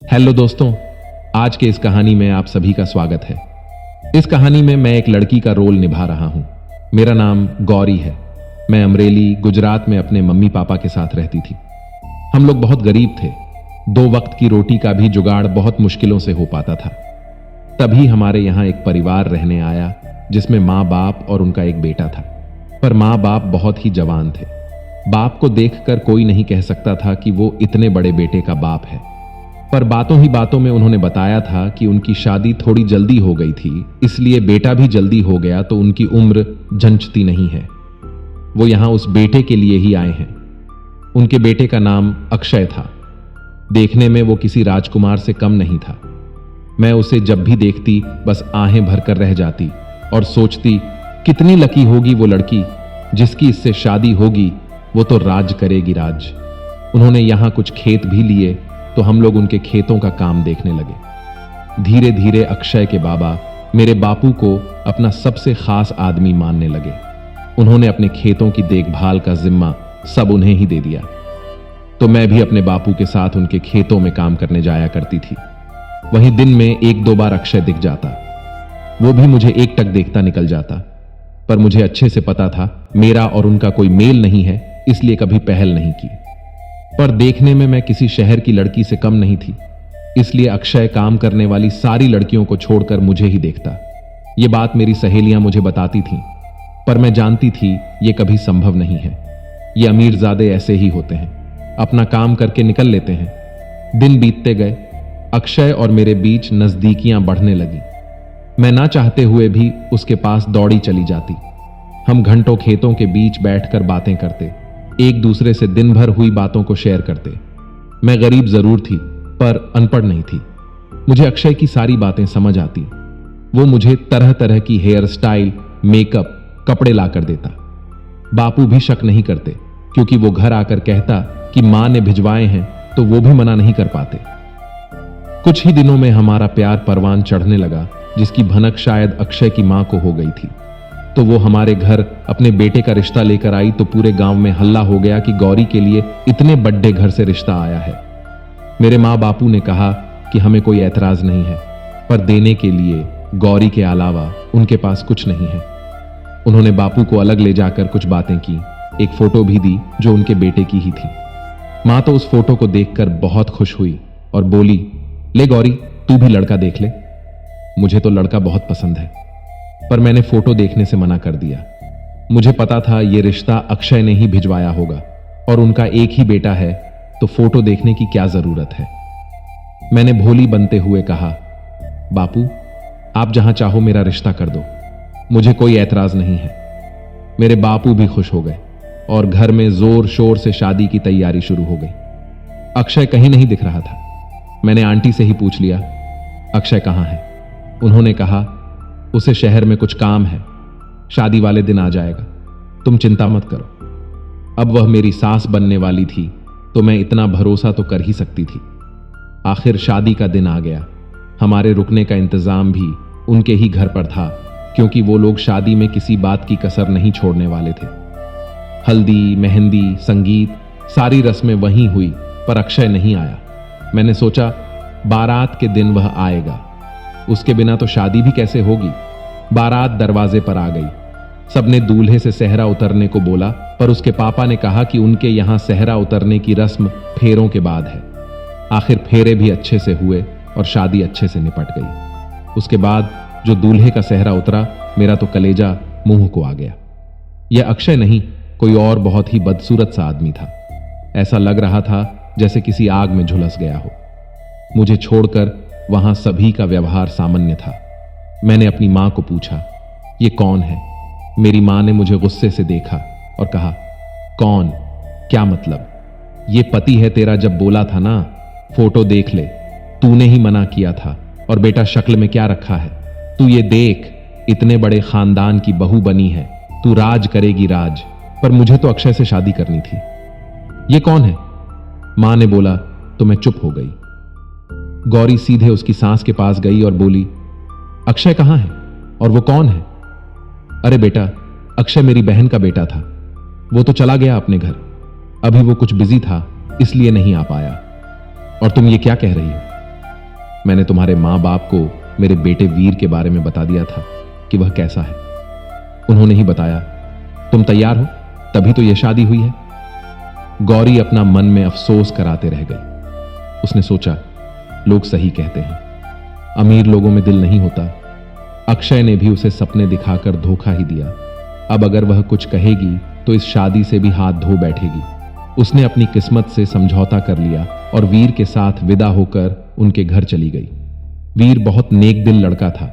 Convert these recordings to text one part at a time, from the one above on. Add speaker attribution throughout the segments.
Speaker 1: Hello दोस्तों, आज के इस कहानी में आप सभी का स्वागत है। इस कहानी में मैं एक लड़की का रोल निभा रहा हूं। मेरा नाम गौरी है। मैं अमरेली, गुजरात में अपने मम्मी पापा के साथ रहती थी। हम लोग बहुत गरीब थे। 2 वक्त की रोटी का भी जुगाड़ बहुत मुश्किलों से हो पाता था। तभी हमारे यहाँ एक परिवार रहने आया जिसमें माँ बाप और उनका एक बेटा था। पर माँ बाप बहुत ही जवान थे। बाप को देखकर कोई नहीं कह सकता था कि वो इतने बड़े बेटे का बाप है। पर बातों ही बातों में उन्होंने बताया था कि उनकी शादी थोड़ी जल्दी हो गई थी, इसलिए बेटा भी जल्दी हो गया तो उनकी उम्र जंचती नहीं है। वो यहां उस बेटे के लिए ही आए हैं। उनके बेटे का नाम अक्षय था। देखने में वो किसी राजकुमार से कम नहीं था। मैं उसे जब भी देखती बस आहें भरकर रह जाती और सोचती कितनी लकी होगी वो लड़की जिसकी इससे शादी होगी। वो तो राज करेगी राज। उन्होंने यहां कुछ खेत भी लिए तो हम लोग उनके खेतों का काम देखने लगे। धीरे धीरे अक्षय के बाबा मेरे बापू को अपना सबसे खास आदमी मानने लगे। उन्होंने अपने खेतों की देखभाल का जिम्मा सब उन्हें ही दे दिया। तो मैं भी अपने बापू के साथ उनके खेतों में काम करने जाया करती थी। वहीं दिन में 1-2 बार अक्षय दिख जाता। वो भी मुझे एकटक देखता निकल जाता। पर मुझे अच्छे से पता था मेरा और उनका कोई मेल नहीं है, इसलिए कभी पहल नहीं की। पर देखने में मैं किसी शहर की लड़की से कम नहीं थी, इसलिए अक्षय काम करने वाली सारी लड़कियों को छोड़कर मुझे ही देखता। ये बात मेरी सहेलियां मुझे बताती थीं, पर मैं जानती थी ये कभी संभव नहीं है। ये अमीरजादे ऐसे ही होते हैं, अपना काम करके निकल लेते हैं। दिन बीतते गए। अक्षय और मेरे बीच नजदीकियां बढ़ने लगी। मैं ना चाहते हुए भी उसके पास दौड़ी चली जाती। हम घंटों खेतों के बीच बैठकर बातें करते, एक दूसरे से दिन भर हुई बातों को शेयर करते। मैं गरीब जरूर थी पर अनपढ़ नहीं थी। मुझे अक्षय की सारी बातें समझ आती। वो मुझे तरह तरह की हेयर स्टाइल, मेकअप, कपड़े ला कर देता। बापू भी शक नहीं करते क्योंकि वो घर आकर कहता कि मां ने भिजवाए हैं तो वो भी मना नहीं कर पाते। कुछ ही दिनों में हमारा प्यार परवान चढ़ने लगा, जिसकी भनक शायद अक्षय की मां को हो गई थी। तो वो हमारे घर अपने बेटे का रिश्ता लेकर आई तो पूरे गांव में हल्ला हो गया कि गौरी के लिए इतने बड़े घर से रिश्ता आया है। मेरे माँ बापू ने कहा कि हमें कोई ऐतराज नहीं है, पर देने के लिए गौरी के अलावा उनके पास कुछ नहीं है। उन्होंने बापू को अलग ले जाकर कुछ बातें की, एक फोटो भी दी जो उनके बेटे की ही थी। माँ तो उस फोटो को देखकर बहुत खुश हुई और बोली, ले गौरी, तू भी लड़का देख ले। मुझे तो लड़का बहुत पसंद है, पर मैंने फोटो देखने से मना कर दिया। मुझे पता था यह रिश्ता अक्षय ने ही भिजवाया होगा और उनका एक ही बेटा है, तो फोटो देखने की क्या जरूरत है। मैंने भोली बनते हुए कहा, बापू आप जहां चाहो मेरा रिश्ता कर दो, मुझे कोई ऐतराज नहीं है। मेरे बापू भी खुश हो गए और घर में जोर शोर से शादी की तैयारी शुरू हो गई। अक्षय कहीं नहीं दिख रहा था। मैंने आंटी से ही पूछ लिया, अक्षय कहाँ है? उन्होंने कहा, उसे शहर में कुछ काम है, शादी वाले दिन आ जाएगा, तुम चिंता मत करो। अब वह मेरी सास बनने वाली थी तो मैं इतना भरोसा तो कर ही सकती थी। आखिर शादी का दिन आ गया। हमारे रुकने का इंतजाम भी उनके ही घर पर था, क्योंकि वो लोग शादी में किसी बात की कसर नहीं छोड़ने वाले थे। हल्दी, मेहंदी, संगीत, सारी रस्में वहीं हुई, पर अक्षय नहीं आया। मैंने सोचा बारात के दिन वह आएगा, उसके बिना तो शादी भी कैसे होगी। बारात दरवाजे पर आ गई। सबने दूल्हे से सेहरा उतरने को बोला, पर उसके पापा ने कहा कि उनके यहां सेहरा उतरने की रस्म फेरों के बाद है। आखिर फेरे भी अच्छे से हुए और शादी अच्छे से निपट गई। उसके बाद जो दूल्हे का सेहरा उतरा, मेरा तो कलेजा मुंह को आ गया। यह अक्षय नहीं, कोई और बहुत ही बदसूरत सा आदमी था। ऐसा लग रहा था जैसे किसी आग में झुलस गया हो। मुझे छोड़कर वहां सभी का व्यवहार सामान्य था। मैंने अपनी मां को पूछा, ये कौन है? मेरी मां ने मुझे गुस्से से देखा और कहा, कौन? क्या मतलब? ये पति है तेरा, जब बोला था ना फोटो देख ले, तूने ही मना किया था। और बेटा शक्ल में क्या रखा है? तू ये देख, इतने बड़े खानदान की बहू बनी है, तू राज करेगी राज। पर मुझे तो अक्षय से शादी करनी थी। ये कौन है? मां ने बोला तो मैं चुप हो गई। गौरी सीधे उसकी सास के पास गई और बोली, अक्षय कहां है और वो कौन है? अरे बेटा, अक्षय मेरी बहन का बेटा था, वो तो चला गया अपने घर। अभी वो कुछ बिजी था इसलिए नहीं आ पाया। और तुम ये क्या कह रही हो? मैंने तुम्हारे माँ बाप को मेरे बेटे वीर के बारे में बता दिया था कि वह कैसा है। उन्होंने ही बताया। तुम तैयार हो, तभी तो यह शादी हुई है। गौरी अपना मन में अफसोस कराते रह गई। उसने सोचा, लोग सही कहते हैं, अमीर लोगों में दिल नहीं होता। अक्षय ने भी उसे सपने दिखाकर धोखा ही दिया। अब अगर वह कुछ कहेगी तो इस शादी से भी हाथ धो बैठेगी। उसने अपनी किस्मत से समझौता कर लिया और वीर के साथ विदा होकर उनके घर चली गई। वीर बहुत नेक दिल लड़का था।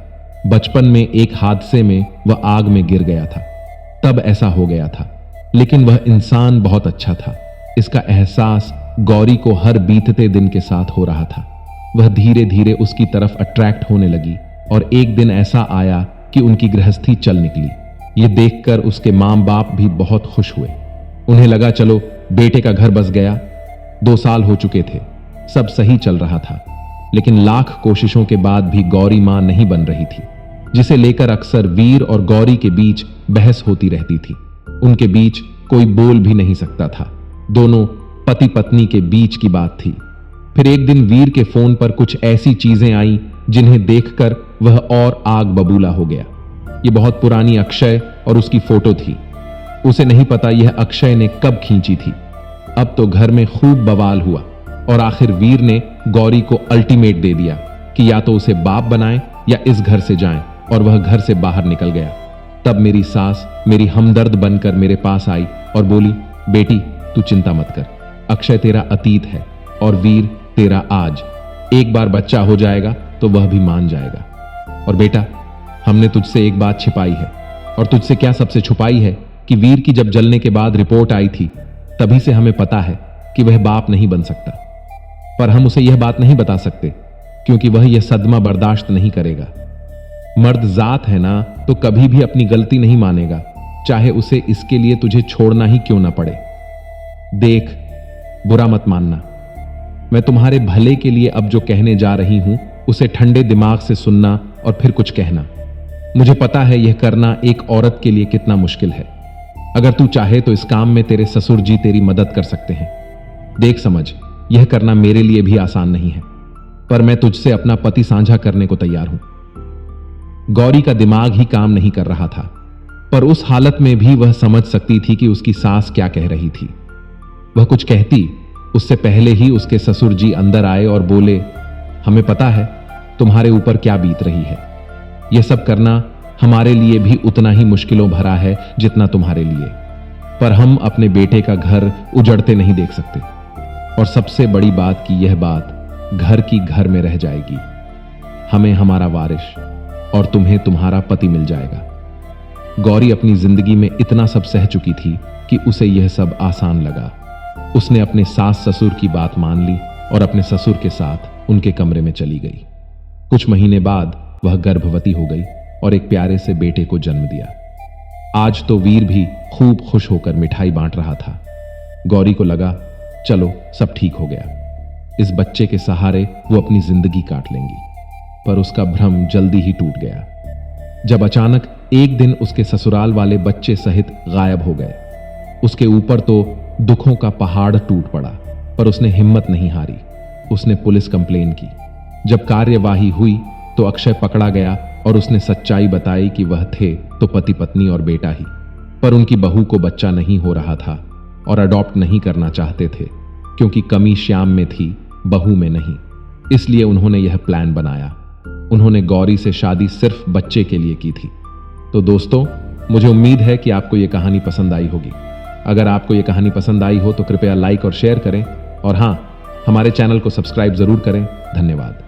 Speaker 1: बचपन में एक हादसे में वह आग में गिर गया था, तब ऐसा हो गया था। लेकिन वह इंसान बहुत अच्छा था। इसका एहसास गौरी को हर बीतते दिन के साथ हो रहा था। वह धीरे धीरे उसकी तरफ अट्रैक्ट होने लगी और एक दिन ऐसा आया कि उनकी गृहस्थी चल निकली। ये देखकर उसके माँ बाप भी बहुत खुश हुए। उन्हें लगा चलो बेटे का घर बस गया। 2 साल हो चुके थे, सब सही चल रहा था। लेकिन लाख कोशिशों के बाद भी गौरी मां नहीं बन रही थी, जिसे लेकर अक्सर वीर और गौरी के बीच बहस होती रहती थी। उनके बीच कोई बोल भी नहीं सकता था। दोनों पति पत्नी के बीच की बात थी। फिर एक दिन वीर के फोन पर कुछ ऐसी चीजें आई जिन्हें देखकर वह और आग बबूला हो गया। ये बहुत पुरानी अक्षय और उसकी फोटो थी। उसे नहीं पता यह अक्षय ने कब खींची थी। अब तो घर में खूब बवाल हुआ और आखिर वीर ने गौरी को अल्टीमेट दे दिया कि या तो उसे बाप बनाए या इस घर से जाएं, और वह घर से बाहर निकल गया। तब मेरी सास मेरी हमदर्द बनकर मेरे पास आई और बोली, बेटी तू चिंता मत कर, अक्षय तेरा अतीत है और वीर तेरा आज। एक बार बच्चा हो जाएगा तो वह भी मान जाएगा। और बेटा, हमने तुझसे एक बात छिपाई है। और तुझसे क्या सबसे छुपाई है कि वीर की जब जलने के बाद रिपोर्ट आई थी, तभी से हमें पता है कि वह बाप नहीं बन सकता। पर हम उसे यह बात नहीं बता सकते क्योंकि वह यह सदमा बर्दाश्त नहीं करेगा। मर्द जात है ना, तो कभी भी अपनी गलती नहीं मानेगा, चाहे उसे इसके लिए तुझे छोड़ना ही क्यों ना पड़े। देख, बुरा मत मानना, मैं तुम्हारे भले के लिए अब जो कहने जा रही हूं उसे ठंडे दिमाग से सुनना और फिर कुछ कहना। मुझे पता है यह करना एक औरत के लिए कितना मुश्किल है। अगर तू चाहे तो इस काम में तेरे ससुर जी तेरी मदद कर सकते हैं। देख समझ, यह करना मेरे लिए भी आसान नहीं है, पर मैं तुझसे अपना पति साझा करने को तैयार हूं। गौरी का दिमाग ही काम नहीं कर रहा था, पर उस हालत में भी वह समझ सकती थी कि उसकी सास क्या कह रही थी। वह कुछ कहती उससे पहले ही उसके ससुर जी अंदर आए और बोले, हमें पता है तुम्हारे ऊपर क्या बीत रही है। यह सब करना हमारे लिए भी उतना ही मुश्किलों भरा है जितना तुम्हारे लिए, पर हम अपने बेटे का घर उजड़ते नहीं देख सकते। और सबसे बड़ी बात की यह बात घर की घर में रह जाएगी। हमें हमारा वारिस और तुम्हें तुम्हारा पति मिल जाएगा। गौरी अपनी जिंदगी में इतना सब सह चुकी थी कि उसे यह सब आसान लगा। उसने अपने सास ससुर की बात मान ली और अपने ससुर के साथ उनके कमरे में चली गई। कुछ महीने बाद वह गर्भवती हो गई और एक प्यारे से बेटे को जन्म दिया। आज तो वीर भी खूब खुश होकर मिठाई बांट रहा था। गौरी को लगा चलो सब ठीक हो गया, इस बच्चे के सहारे वो अपनी जिंदगी काट लेंगी। पर उसका भ्रम जल्दी ही टूट गया जब अचानक एक दिन उसके ससुराल वाले बच्चे सहित गायब हो गए। उसके ऊपर तो दुखों का पहाड़ टूट पड़ा, पर उसने हिम्मत नहीं हारी। उसने पुलिस कंप्लेन की। जब कार्यवाही हुई तो अक्षय पकड़ा गया और उसने सच्चाई बताई कि वह थे तो पति पत्नी और बेटा ही, पर उनकी बहू को बच्चा नहीं हो रहा था और अडॉप्ट नहीं करना चाहते थे क्योंकि कमी श्याम में थी, बहू में नहीं। इसलिए उन्होंने यह प्लान बनाया। उन्होंने गौरी से शादी सिर्फ बच्चे के लिए की थी। तो दोस्तों, मुझे उम्मीद है कि आपको यह कहानी पसंद आई होगी। अगर आपको यह कहानी पसंद आई हो तो कृपया लाइक और शेयर करें, और हां, हमारे चैनल को सब्सक्राइब जरूर करें। धन्यवाद।